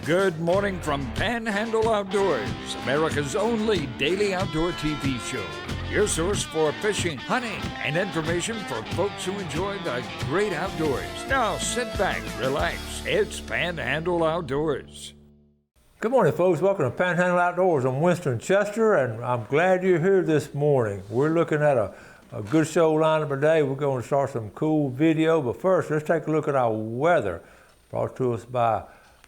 Good morning from Panhandle Outdoors, America's only daily outdoor TV show. Your source for fishing, hunting, and information for folks who enjoy the great outdoors. Now sit back, relax. It's Panhandle Outdoors. Good morning, folks. Welcome to Panhandle Outdoors. I'm Winston Chester, and I'm glad you're here this morning. We're looking at a good show lineup today. We're going to start some cool video, but first, let's take a look at our weather, brought to us by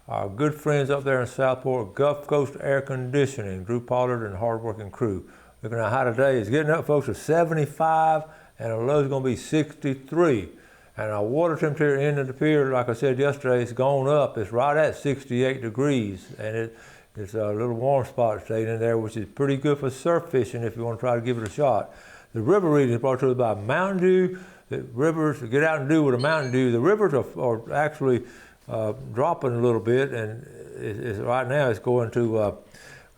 our good friends up there in Southport, Gulf Coast Air Conditioning, Drew Pollard and hardworking crew. Looking at how today is getting up, folks, to 75, and the low is going to be 63. And our water temperature in the pier, like I said yesterday, it's gone up. It's right at 68 degrees, and it's a little warm spot staying in there, which is pretty good for surf fishing if you want to try to give it a shot. The river reading is brought to us by Mountain Dew. The rivers, get out and do with a Mountain Dew. The rivers are actually dropping a little bit, and right now it's going to,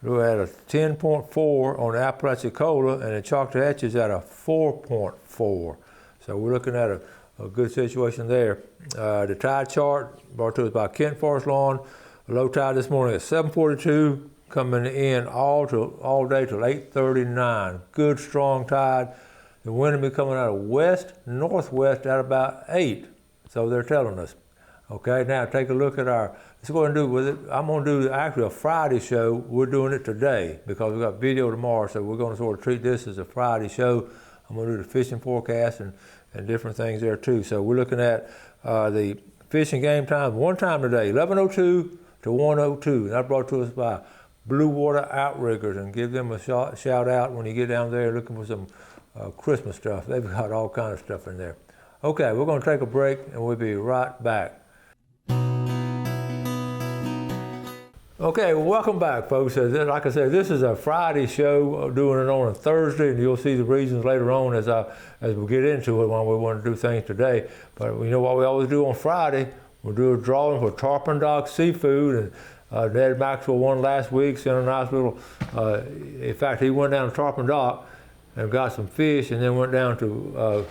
we're at a 10.4 on the Apalachicola, and the Choctahatchee is at a 4.4. So we're looking at a good situation there. The tide chart brought to us by Kent Forest Lawn. Low tide this morning at 7:42, coming in all day till 8:39. Good strong tide. The wind will be coming out of west northwest at about 8. So they're telling us. Okay, now take a look at let's go ahead and do with it. I'm going to do actually a Friday show. We're doing it today because we've got video tomorrow, so we're going to sort of treat this as a Friday show. I'm going to do the fishing forecast and different things there too. So we're looking at the fishing game time, one time today, 11:02 to 1:02. That's brought to us by Blue Water Outriggers, and give them a shout out when you get down there looking for some Christmas stuff. They've got all kinds of stuff in there. Okay, we're going to take a break and we'll be right back. Okay, well, welcome back, folks. Like I said, this is a Friday show, doing it on a Thursday, and you'll see the reasons later on as we get into it when we want to do things today. But you know what we always do on Friday? We'll do a drawing for Tarpon Dock Seafood, and Ned Maxwell won last week, sent a nice little, in fact, he went down to Tarpon Dock and got some fish, and then went down to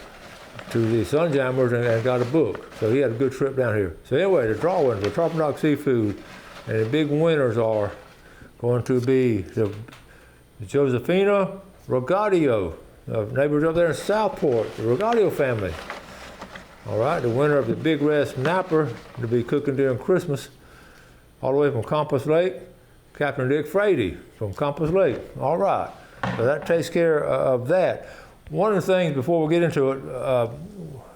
the Sunjammers and got a book. So he had a good trip down here. So anyway, the drawing for Tarpon Dock Seafood, and the big winners are going to be the Josefina Rogadio, neighbors up there in Southport, the Rogadio family. All right, the winner of the Big Red Snapper to be cooking during Christmas, all the way from Compass Lake, Captain Dick Frady from Compass Lake. All right, so that takes care of that. One of the things before we get into it,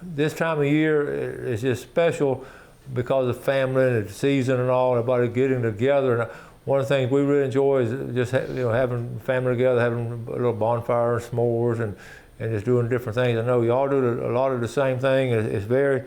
this time of year is just special because of family and the season and all, everybody getting together. And one of the things we really enjoy is just having family together, having a little bonfire and s'mores, and just doing different things. I know y'all do a lot of the same thing. It's very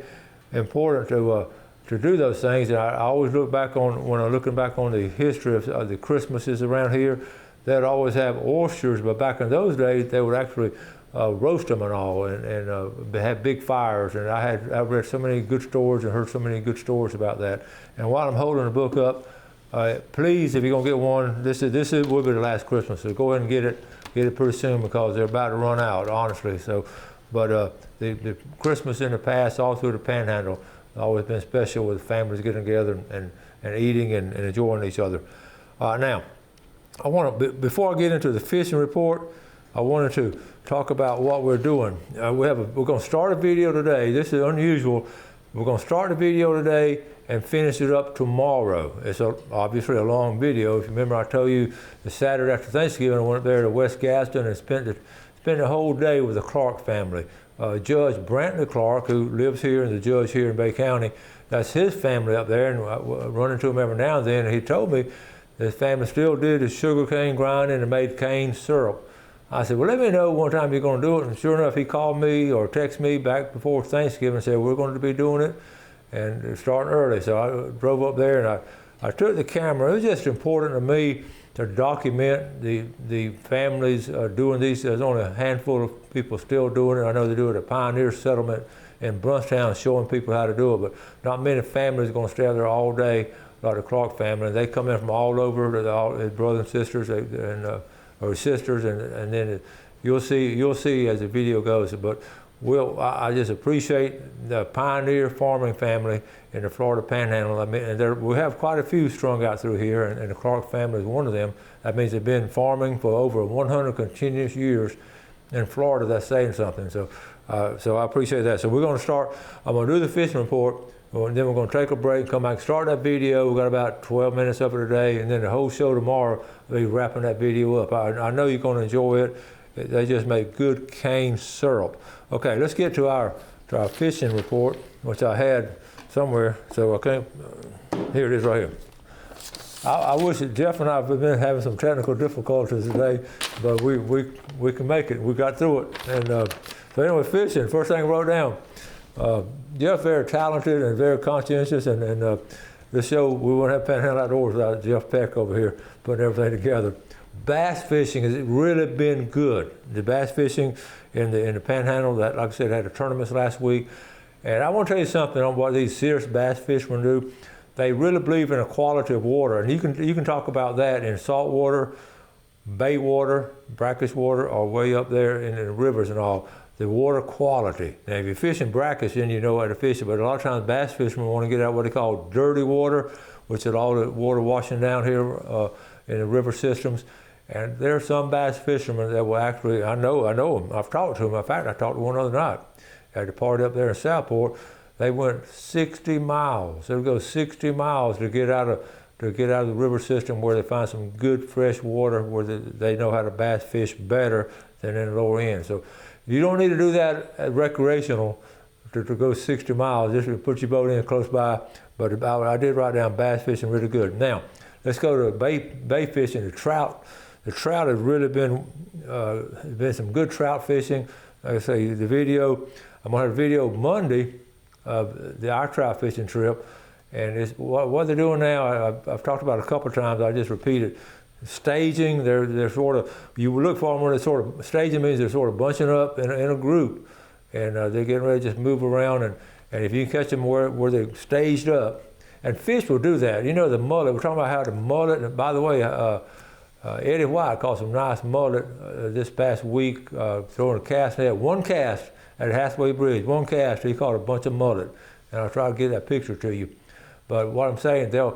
important to do those things. And I always look back on, when I'm looking back on the history of the Christmases around here, they'd always have oysters, but back in those days they would actually roast them and all, and have big fires. And I've read so many good stories and heard so many good stories about that. And while I'm holding the book up, please, if you're gonna get one, this will be the last Christmas. So go ahead and get it pretty soon, because they're about to run out, honestly. So, but the Christmas in the past, all through the Panhandle, always been special with families getting together and eating and enjoying each other. Now, I want to, before I get into the fishing report, I wanted to talk about what we're doing. We're going to start a video today. This is unusual. We're going to start the video today and finish it up tomorrow. It's obviously a long video. If you remember, I told you the Saturday after Thanksgiving, I went up there to West Gaston and spent the whole day with the Clark family. Judge Brantley Clark, who lives here, and the judge here in Bay County, that's his family up there, and I run into him every now and then, and he told me his family still did the sugar cane grinding and made cane syrup. I said, well, let me know one time you're going to do it. And sure enough, he called me or texted me back before Thanksgiving and said, we're going to be doing it, and starting early. So I drove up there, and I took the camera. It was just important to me to document the families doing these. There's only a handful of people still doing it. I know they do it at Pioneer Settlement in Brunstown, showing people how to do it, but not many families are going to stay there all day like the Clark family. And they come in from all over, all his brothers and sisters, or sisters, and then you'll see as the video goes. But I just appreciate the pioneer farming family in the Florida Panhandle. I mean, and we have quite a few strung out through here, and the Clark family is one of them. That means they've been farming for over 100 continuous years in Florida. That's saying something. So I appreciate that. So we're going to start. I'm going to do the fishing report, and then we're going to take a break, come back, start that video. We've got about 12 minutes of it today, and then the whole show tomorrow, we'll be wrapping that video up. I know you're going to enjoy it. They just make good cane syrup. Okay, let's get to our fishing report, which I had somewhere. So I can't. Here it is, right here. I wish that Jeff and I have been having some technical difficulties today, but we can make it. We got through it. And so anyway, fishing. First thing I wrote down. Jeff very talented and very conscientious, and this show we wouldn't have Panhandle Outdoors without Jeff Peck over here putting everything together. Bass fishing has really been good. The bass fishing in the Panhandle, that, like I said, had a tournament last week. And I want to tell you something on what these serious bass fishermen do. They really believe in the quality of water, and you can talk about that in salt water, bay water, brackish water, or way up there in the rivers and all. The water quality. Now, if you're fishing brackish, then you know how to fish it. But a lot of times, bass fishermen want to get out what they call dirty water, which is all the water washing down here in the river systems. And there are some bass fishermen that will actually, I know them. I've talked to them. In fact, I talked to one other night at the party up there in Southport. They went 60 miles. They would go 60 miles to get out of the river system where they find some good fresh water where they know how to bass fish better than in the lower end. So you don't need to do that at recreational to go 60 miles. Just to put your boat in close by. But I did write down bass fishing really good. Now, let's go to bay fishing, the trout. The trout has really been some good trout fishing. Like I say, the video, I'm going to have a video Monday of our trout fishing trip. And it's, what they're doing now, I've talked about it a couple of times, I just repeat it. Staging, they're sort of, you look for them where they're sort of, staging means they're sort of bunching up in a group. And they're getting ready to just move around. And if you can catch them where they're staged up, and fish will do that. You know, the mullet, we're talking about how the mullet, and by the way, Eddie White caught some nice mullet this past week, throwing a cast net. One cast at Hathaway Bridge, one cast, he caught a bunch of mullet. And I'll try to get that picture to you. But what I'm saying, the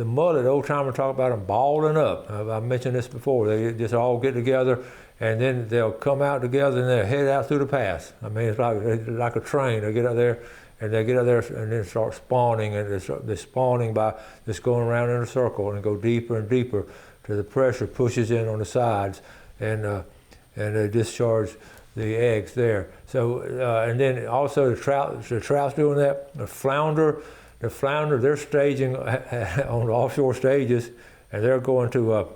mullet, the old timer talk about them balling up. I mentioned this before. They just all get together, and then they'll come out together and they'll head out through the pass. I mean, it's like a train. They get out there, and then start spawning, and they're spawning by just going around in a circle and go deeper and deeper. The pressure pushes in on the sides, and they discharge the eggs there. So and then also the trout's doing that. The flounder, they're staging on the offshore stages, and they're going to.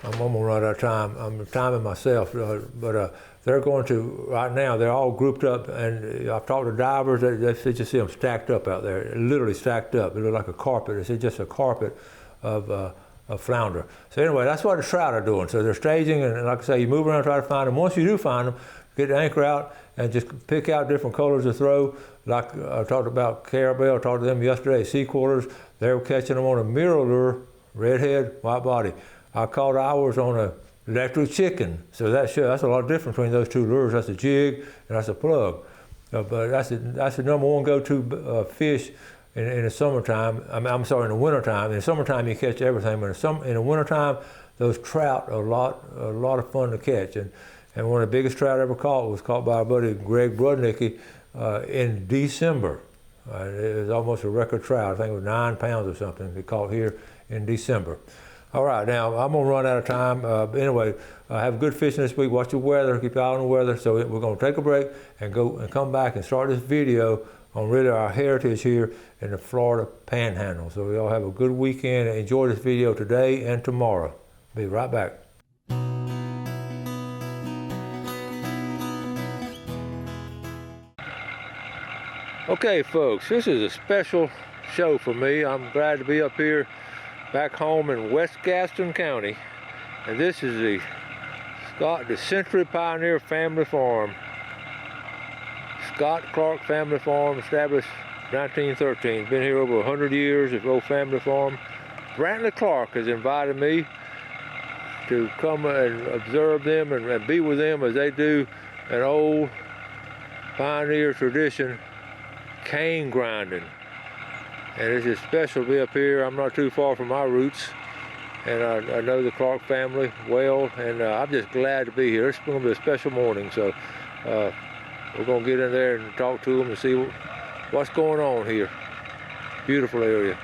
I'm gonna run out of time. I'm timing myself, but they're going to, right now, they're all grouped up, and I've talked to divers, they just see them stacked up out there, literally stacked up. It looks like a carpet. It's just a carpet of flounder. So anyway, that's what the trout are doing. So they're staging, and like I say, you move around, try to find them. Once you do find them, get the anchor out and just pick out different colors to throw. Like I talked about carabel, I talked to them yesterday, sea quarters. They were catching them on a mirror lure, redhead, white body. I caught ours on a electric chicken. So that's a lot of difference between those two lures. That's a jig and that's a plug. But that's the number one go-to fish in the summertime. I'm sorry, in the wintertime. In the summertime, you catch everything. But in the wintertime, those trout are a lot of fun to catch. And one of the biggest trout I ever caught was caught by our buddy Greg Brudnicki in December. It was almost a record trout. I think it was 9 pounds or something they caught here in December. All right, now I'm gonna run out of time. Anyway, have good fishing this week. Watch the weather, keep your eye on the weather. So we're gonna take a break and go and come back and start this video on really our heritage here in the Florida Panhandle. So we all have a good weekend and enjoy this video today and tomorrow. Be right back. Okay, folks, this is a special show for me. I'm glad to be up here back home in West Gaston County, and this is the Century Pioneer Family Farm. Scott Clark Family Farm, established 1913. Been here over 100 years, this old family farm. Brantley Clark has invited me to come and observe them and be with them as they do an old pioneer tradition, cane grinding. And it's just special to be up here. I'm not too far from my roots, and I know the Clark family well, and I'm just glad to be here. It's going to be a special morning, so we're going to get in there and talk to them and see what's going on here. Beautiful area.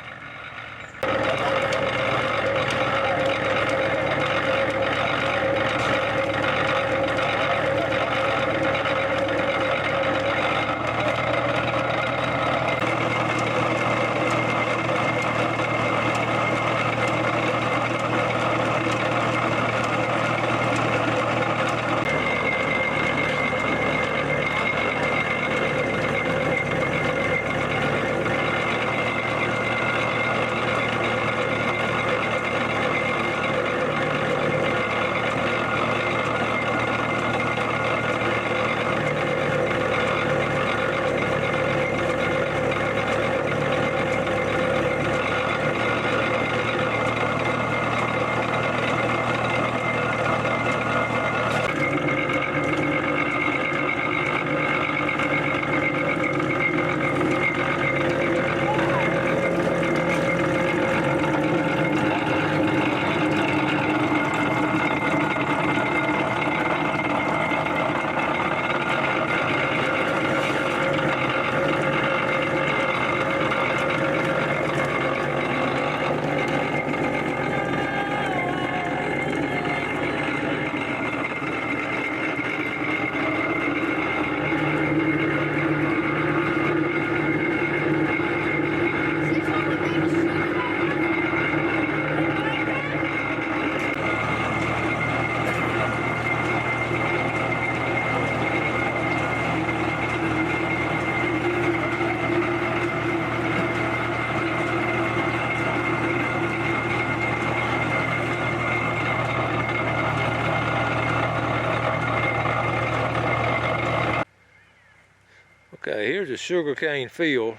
Okay, here's a sugarcane field.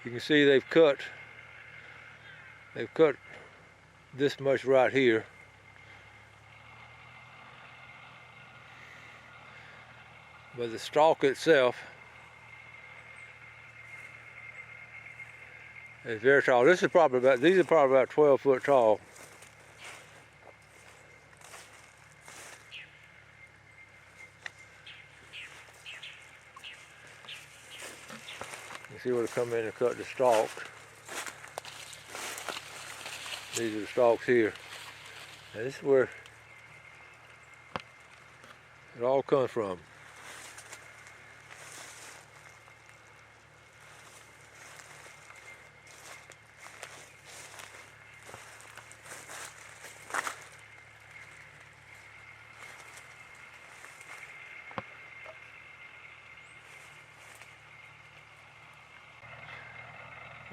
You can see they've cut this much right here. But the stalk itself is very tall. These are probably about 12 foot tall. You see where they come in and cut the stalk. These are the stalks here. And this is where it all comes from.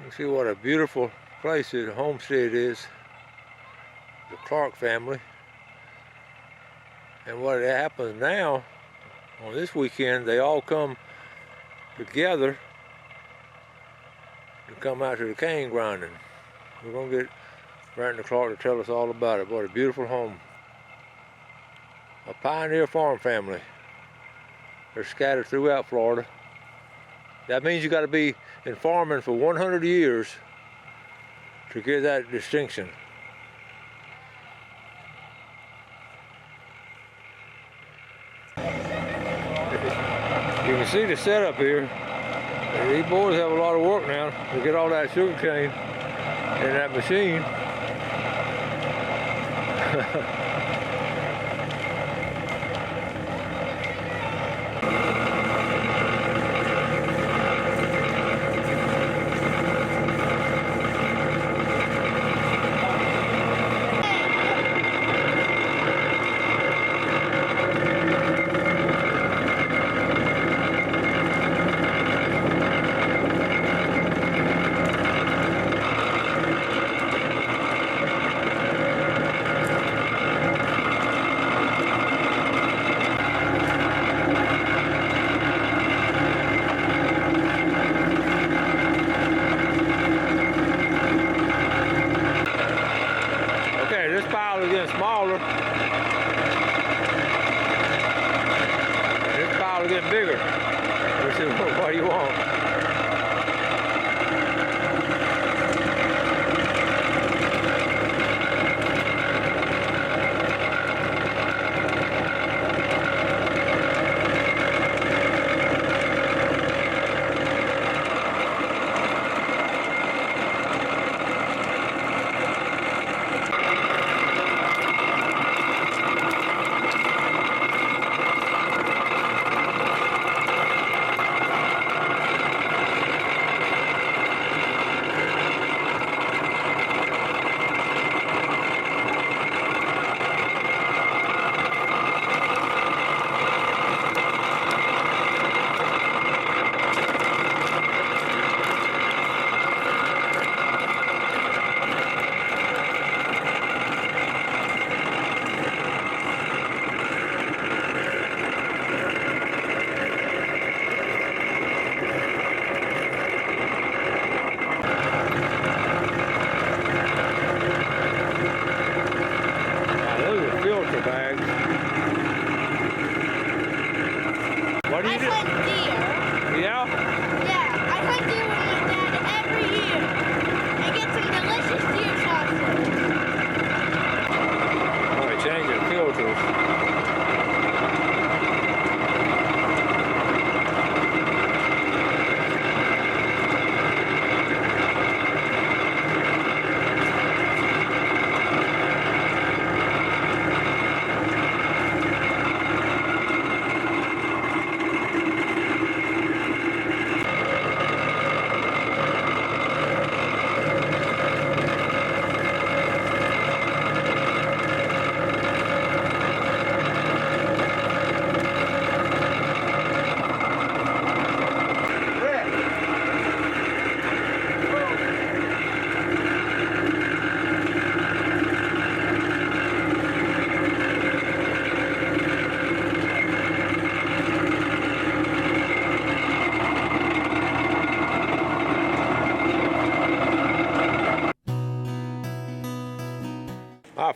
You see what a beautiful place the homestead is, the Clark family. And what happens now, on this weekend, they all come together to come out to the cane grinding. We're going to get Brandon Clark to tell us all about it. What a beautiful home. A pioneer farm family. They're scattered throughout Florida. That means you got to be in farming for 100 years to get that distinction. You can see the setup here. These boys have a lot of work now to get all that sugar cane in that machine.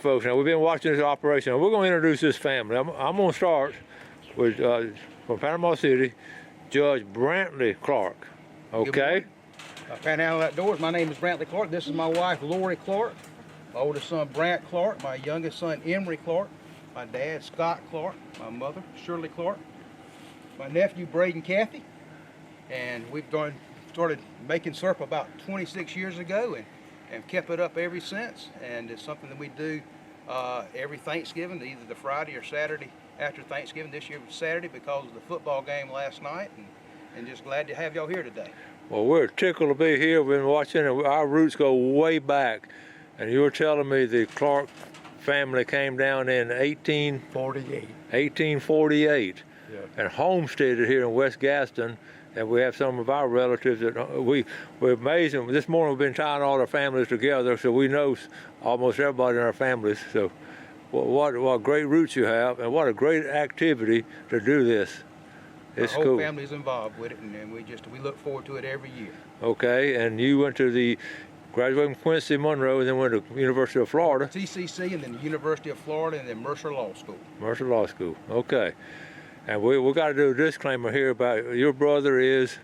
folks, now we've been watching this operation. We're going to introduce this family. I'm going to start with, from Panama City, Judge Brantley Clark. Okay? Panhandle Outdoors. My name is Brantley Clark. This is my wife, Lori Clark. My oldest son, Brant Clark. My youngest son, Emery Clark. My dad, Scott Clark. My mother, Shirley Clark. My nephew, Braden Cathy. And we've started making syrup about 26 years ago and kept it up ever since. And it's something that we do every Thanksgiving, either the Friday or Saturday after Thanksgiving. This year was Saturday because of the football game last night. And just glad to have y'all here today. Well, we're tickled to be here. We've been watching, and our roots go way back. And you were telling me the Clark family came down in 1848. Yeah. And homesteaded here in West Gaston. And we have some of our relatives that we're amazing. This morning we've been tying all our families together, so we know almost everybody in our families. So what great roots you have, and what a great activity to do this. It's Our whole cool. family's involved with it, and we look forward to it every year. Okay, and you went to the graduated from Quincy Monroe, and then went to University of Florida. TCC, and then the University of Florida, and then Mercer Law School. Mercer Law School. Okay, and we got to do a disclaimer here about your brother is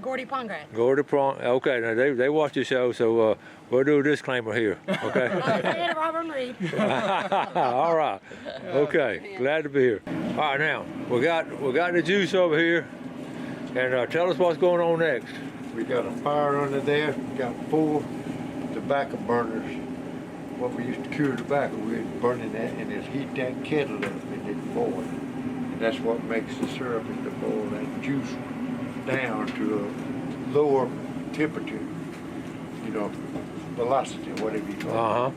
Gordy Pongrat. Gordy Prong. Okay, now they watch the show, so we'll do a disclaimer here. Okay. And Robert Reed. All right. Okay. Glad to be here. All right, now we got the juice over here, and tell us what's going on next. We got a fire under there. We got 4 tobacco burners. What we used to cure tobacco, we're burning that and just heat that kettle up and it boil. And that's what makes the syrup is to boil that juice down to a lower temperature. You know, velocity, whatever you call it. Uh-huh.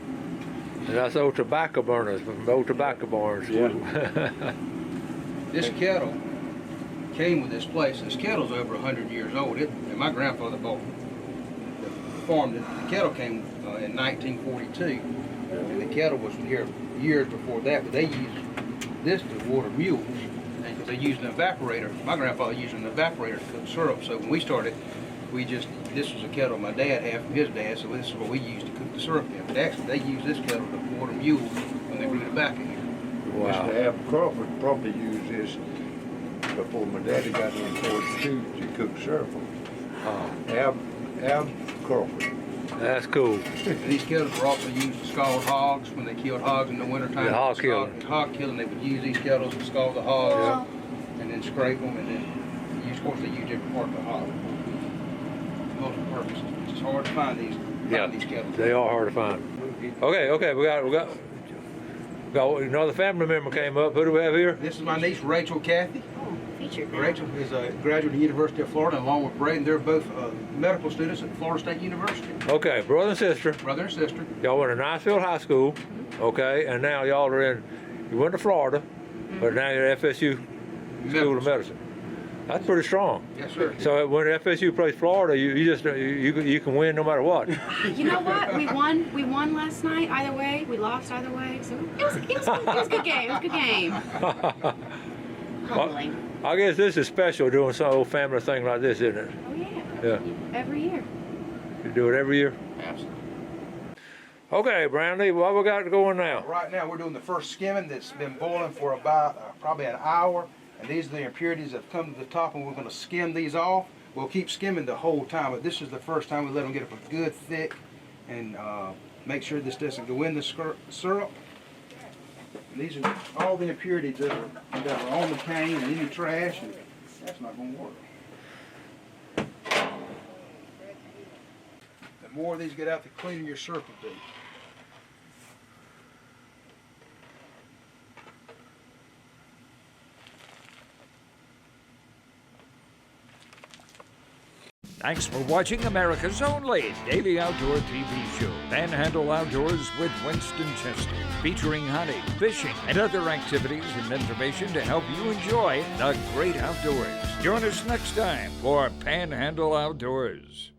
And that's old tobacco burners from old tobacco barns. Yeah. This kettle came with this place. This kettle's over 100 years old. And my grandfather bought the farm. The kettle came in 1942, and the kettle was here years before that. But they used this to water mules, and because they used an evaporator. My grandfather used an evaporator to cook syrup. So when we started, this was a kettle my dad had from his dad. So this is what we used to cook the syrup in. But actually, they used this kettle to water mules when they grew tobacco here. Wow. Mr. Ab Crawford probably used this before my daddy got in 42 to cook syrup on. Ab Crawford. That's cool. These kettles were also used to scald hogs when they killed hogs in the wintertime. The hog killing. Hog killing, they would use these kettles to scald the hogs and then scrape them, and then of course they use different part of the hog. Multiple purposes. It's just hard to find these kettles. They are hard to find. Okay, we got another family member came up. Who do we have here? This is my niece Rachel Cathy. Featured. Rachel is a graduate of the University of Florida, along with Braden. They're both medical students at Florida State University. Okay, brother and sister. Brother and sister. Y'all went to Niceville High School. Okay, and now y'all are you went to Florida, but now you're at FSU School of Medicine. That's pretty strong. Yes, sir. So when FSU plays Florida, you can win no matter what. You know what? We won last night. Either way, we lost either way. So it was a good game. It was a good game. Humbling. I guess this is special doing some old family thing like this, isn't it? Oh yeah. Yeah. Every year. You do it every year? Absolutely. Okay, Brantley, what we got going now? Right now we're doing the first skimming that's been boiling for about probably an hour, and these are the impurities that have come to the top, and we're going to skim these off. We'll keep skimming the whole time, but this is the first time we let them get up a good thick and make sure this doesn't go in the syrup. And these are all the impurities that are on the cane and any trash, and that's not going to work. The more of these get out, the cleaner your syrup will be. Thanks for watching America's only daily outdoor TV show, Panhandle Outdoors with Winston Chester, featuring hunting, fishing, and other activities and information to help you enjoy the great outdoors. Join us next time for Panhandle Outdoors.